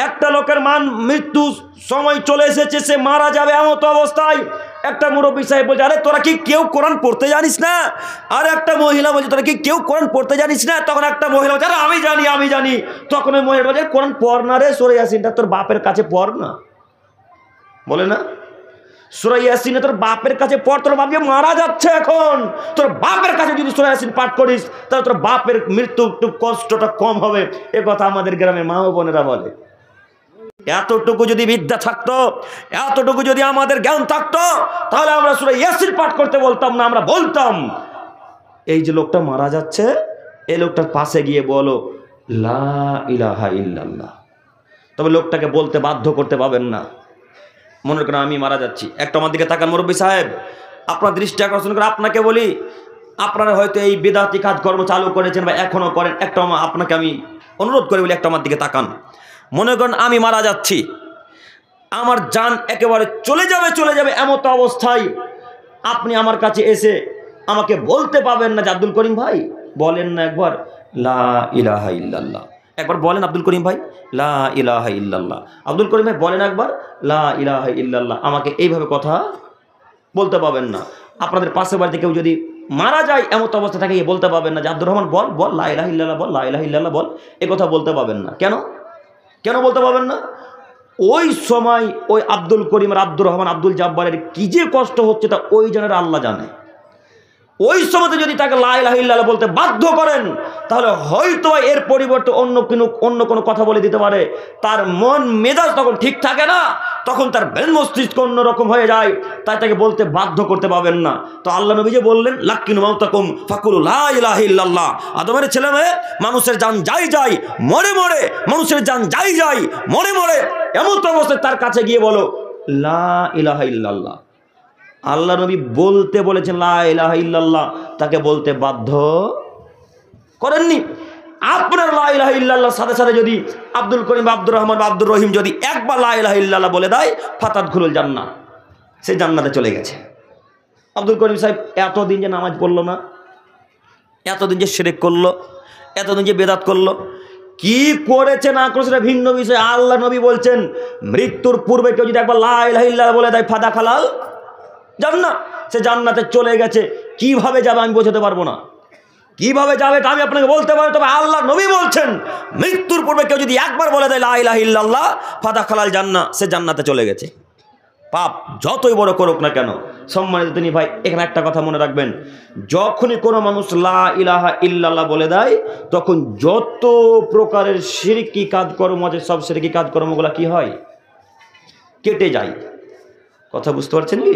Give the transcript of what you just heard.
একটা লোকের মৃত্যু সময় চলে এসেছে, সে মারা যাবে এমন অবস্থায় একটা মুরব্বী সাহেব বলছে, আরে তোরা কি কেউ কোরআন পড়তে জানিস না? আর একটা মহিলা বলছে, তোরা কি কেউ কোরআন পড়তে জানিস না? তখন একটা মহিলা বলছে, আরে আমি জানি। তখন ওই মহিলা বলছে, কোরআন পড় না রে, সূরা ইয়াসিনটা তোর বাপের কাছে পড় না। বলে না, সূরা ইয়াসিন তোর বাপের কাছে পড়, তোর বাপ যে মারা যাচ্ছে এখন, তোর বাপের কাছে যদি সূরা ইয়াসিন পাঠ করিস তাহলে তোর বাপের মৃত্যু একটু কষ্টটা কম হবে। এ কথা আমাদের গ্রামের মা ও বোনেরা বলে। এতটুকু যদি বিদ্যা থাকতো, এতটুকু যদি আমাদের জ্ঞান থাকতো, তাহলে আমরা সূরা ইয়াসিন পাঠ করতে বলতাম না, আমরা বলতাম এই যে লোকটা মারা যাচ্ছে, এই লোকটার পাশে গিয়ে বলো লা ইলাহা ইল্লাল্লাহ। তবে লোকটাকে বলতে বাধ্য করতে পাবেন না। মনে করেন আমি মারা যাচ্ছি, একটা আমার দিকে তাকান, মুরব্বী সাহেব আপনার দৃষ্টি আকর্ষণ করে আপনাকে বলি, আপনারা হয়তো এই বিদআতি কাজকর্ম চালু করেছেন বা এখনও করেন, একটা আপনাকে আমি অনুরোধ করে বলি, একটা আমার দিকে তাকান। মনে করেন আমি মারা যাচ্ছি, আমার জান একেবারে চলে যাবে এমন তো অবস্থায় আপনি আমার কাছে এসে আমাকে বলতে পাবেন না যে আব্দুল করিম ভাই বলেন না একবার লা ইলাহা ইল্লাল্লাহ, একবার বলেন আব্দুল করিম ভাই লা ইলাহা ইল্লাল্লাহ, আব্দুল করিম ভাই বলেন একবার লা ইলাহা ইল্লাল্লাহ। আমাকে এইভাবে কথা বলতে পাবেন না। আপনাদের পাশের বাড়িতে কেউ যদি মারা যায় এমন অবস্থা থাকে, বলতে পাবেন না যে আব্দুর রহমান বল লা ইলাহা ইল্লাল্লাহ, বল লা ইলাহা ইল্লাল্লাহ বল, এ কথা বলতে পাবেন না। কেন বলতে পাবেন না? ওই সময় ওই আব্দুল করিম আর আব্দুর রহমান আব্দুল জাব্বারের কি যে কষ্ট হচ্ছে তা ওই জনের আল্লাহ জানে। ওই সময়তে যদি তাকে লা ইলাহা ইল্লাল্লাহ বলতে বাধ্য করেন, তাহলে হয়তো এর পরিবর্তে অন্য কোনো কথা বলে দিতে পারে। তার মন মেজাজ তখন ঠিক থাকে না, তখন তার ব্রেন মস্তিষ্ক অন্যরকম হয়ে যায়, তাই তাকে বলতে বাধ্য করতে পারবেন না। তো আল্লাহ নবী যে বললেন লাক্কিনু মাউতাকুম ফাকুলু লা ইলাহা ইল্লাল্লাহ, আদমের ছেলে মেয়ে মানুষের জান যাই মরে মানুষের জান যাই মরে এমন তো অবস্থায় তার কাছে গিয়ে বলো লা ইলাহা ইল্লাল্লাহ। আল্লাহ নবী বলতে বলেছেন লা ইলাহা ইল্লাল্লাহ, তাকে বলতে বাধ্য করেননি। আপনার লা ইলাহা ইল্লাল্লাহর সাথে সাথে যদি আব্দুল করিম আব্দুর রহমান আব্দুর রহিম যদি একবার লা ইলাহা ইল্লাল্লাহ বলে দেয়, ফাতাদখুলুল জান্নাহ, সে জান্নাতে চলে গেছে। আব্দুল করিম সাহেব এতদিন যে নামাজ পড়লো না, এতদিন যে শিরক করলো, এতদিন যে বেদাত করলো, কি করেছে না করেছে সেটা ভিন্ন বিষয়। আল্লাহ নবী বলছেন মৃত্যুর পূর্বে কেউ যদি একবার লা ইলাহা ইল্লাল্লাহ বলে দেয় ফাদা খালাল জান্নাত, সে জান্নাতে চলে গেছে। কিভাবে যাবে আমি বোঝাতে পারবো না, কিভাবে যাবে তা আমি আপনাকে বলতে পারি। তবে আল্লাহ নবী বলছেন মৃত্যুর পূর্বে কেউ যদি একবার বলে দেয় লা ইলাহা ইল্লাল্লাহ ফাদা খালাল জান্নাহ, সে জান্নাতে চলে গেছে। পাপ যতই বড় করুক না কেন। সম্মানিত তিনি ভাই, এখানে একটা কথা মনে রাখবেন, যখনই কোনো মানুষ লা ইলাহা ইল্লাল্লাহ বলে দেয়, তখন যত প্রকারের শিরকি কাজকর্ম আছে সব শিরকি কাজকর্মগুলো কি হয়, কেটে যায়। কথা বুঝতে পারছেন কি?